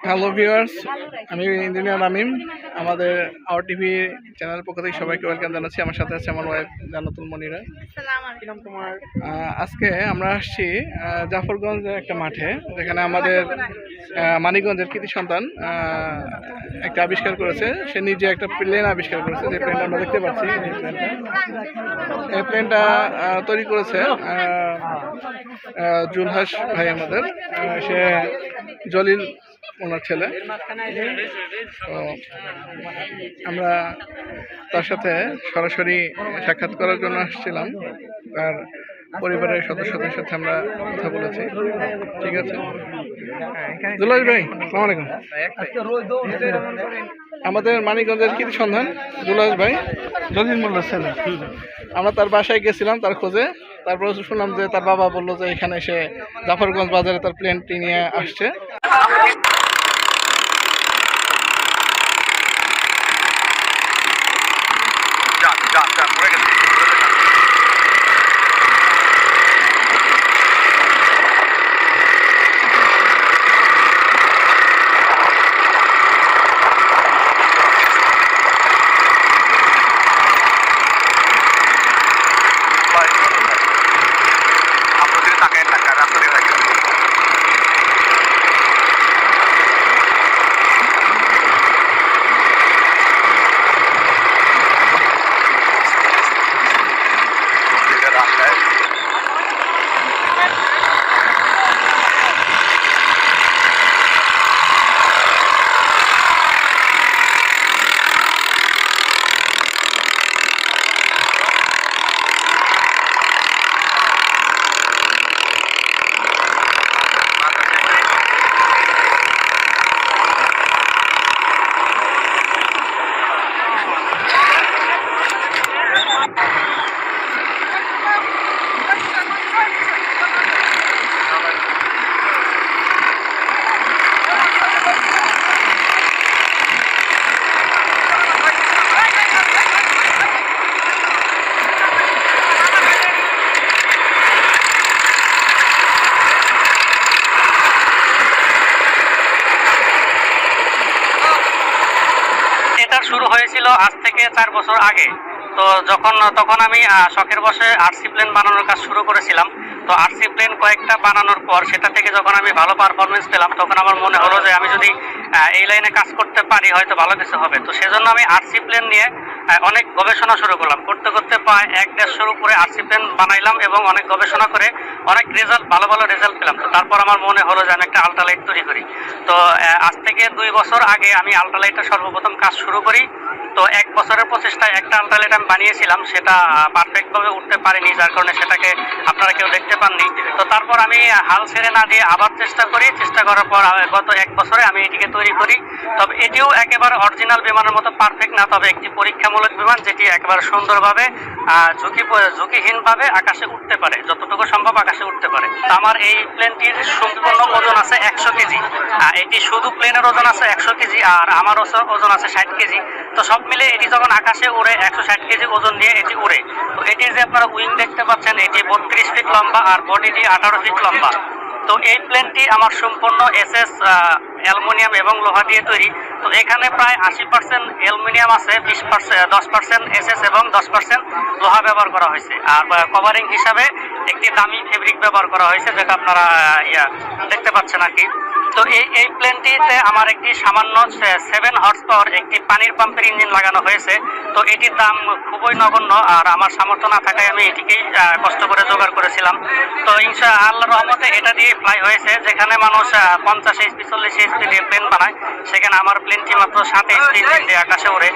Hello viewers, আমি engineer আমিম। আমাদের hour TV চ্যানেলের পক্ষ থেকে সবাইকে ওয়েলকাম জানাচ্ছি। আমার সাথে আছে আমার ওয়াইফ জান্নাতুল মনিরা। আজকে আমরা আসছি জাফরগঞ্জের একটা মাঠে, যেখানে আমাদের মানিকগঞ্জের কৃতি সন্তান একটা আবিষ্কার করেছে। সে নিজে একটা প্লেন আবিষ্কার করেছে, যে প্লেনটা আমরা দেখতে পাচ্ছি। এই প্লেনটা তৈরি করেছে জুলহাস ভাই আমাদের। সে জলিল ওনার ছেলে। তো আমরা তার সাথে সরাসরি সাক্ষাৎ করার জন্য আসছিলাম। তার পরিবারের সদস্যদের সাথে আমরা কথা বলেছি। ঠিক আছে, জুলহাস ভাই আসসালামু আলাইকুম। আমাদের মানিকগঞ্জের কৃতি সন্ধান জুলহাস ভাই, জলিল মোল্লার ছেলে। আমরা তার বাসায় গেছিলাম তার খোঁজে। তারপর শুনলাম যে তার বাবা বললো যে এখানে এসে জাফরগঞ্জ বাজারে তার প্লেনটি নিয়ে আসছে। শুরু হয়েছিল আজ থেকে 4 বছর আগে। তো তখন আমি শখের বসে আরসি প্লেন বানানোর কাজ শুরু করেছিলাম। তো আরসি প্লেন কয়েকটা বানানোর পর সেটা থেকে যখন আমি ভালো পারফরমেন্স পেলাম, তখন আমার মনে হলো যে আমি যদি এই লাইনে কাজ করতে পারি হয়তো ভালো কিছু হবে। তো সেজন্য আমি আরসি প্লেন নিয়ে অনেক গবেষণা শুরু করলাম। করতে করতে প্রায় 1-1.5 উপরে আরসি প্লেন বানাইলাম এবং অনেক গবেষণা করে অনেক ভালো রেজাল্ট পেলাম। তো তারপর আমার মনে হলো যে আমি একটা আল্ট্রালাইট তৈরি করি। তো আজ থেকে 2 বছর আগে আমি আল্ট্রালাইটটা সর্বপ্রথম কাজ শুরু করি। তো 1 বছরের প্রচেষ্টায় একটা আল্ট্রালাইট আমি বানিয়েছিলাম, সেটা পারফেক্টভাবে উঠতে পারিনি, যার কারণে সেটাকে আপনারা কেউ দেখতে পাননি। তো তারপর আমি হাল ছেড়ে না দিয়ে আবার চেষ্টা করার পর গত 1 বছরে আমি এটিকে তৈরি করি। তবে এটিও একেবারে অরিজিনাল বিমানের মতো পারফেক্ট না, তবে একটি পরীক্ষামূলক বিমান যেটি একেবারে সুন্দরভাবে ঝুঁকিহীনভাবে আকাশে উঠতে পারে, যতটুকু সম্ভব আকাশে উঠতে পারে। আমার এই প্লেনটির সম্পূর্ণ ওজন আছে 100 কেজি। এটি শুধু প্লেনের ওজন আছে 100 কেজি, আর আমার ওজন আছে 60 কেজি। তো সব মিলে এটি যখন আকাশে উড়ে 160 কেজি ওজন নিয়ে এটি উড়ে। তো এটির যে আপনারা উইং দেখতে পাচ্ছেন, এটি 32 ফিট লম্বা আর বডিটি 18 ফিট লম্বা। তো এই প্লেনটি আমার সম্পূর্ণ এসএস অ্যালুমিনিয়াম এবং লোহা দিয়ে তৈরি। তো এখানে প্রায় 80% অ্যালুমিনিয়াম আছে, 10% এসএস এবং 10% লোহা ব্যবহার করা হয়েছে। আর কভারিং হিসাবে একটি দামি ফেব্রিক ব্যবহার করা হয়েছে, যেটা আপনারা দেখতে পাচ্ছেন আর কি। তো এই প্লেনটিতে আমার একটি সামান্য 7 হর্স পাওয়ার একটি পানির পাম্পের ইঞ্জিন লাগানো হয়েছে। তো এটির দাম খুবই নগণ্য, আর আমার সামর্থ্য না থাকায় আমি এটিকেই কষ্ট করে জোগাড় করেছিলাম। তো আল্লাহর রহমতে এটা দিয়ে ফ্লাই হয়েছে। যেখানে মানুষ 50 HP 40 HP দিয়ে প্লেন বানায়, সেখানে আমার প্লেনটি মাত্র 7 HP দিয়ে আকাশে ওড়ে।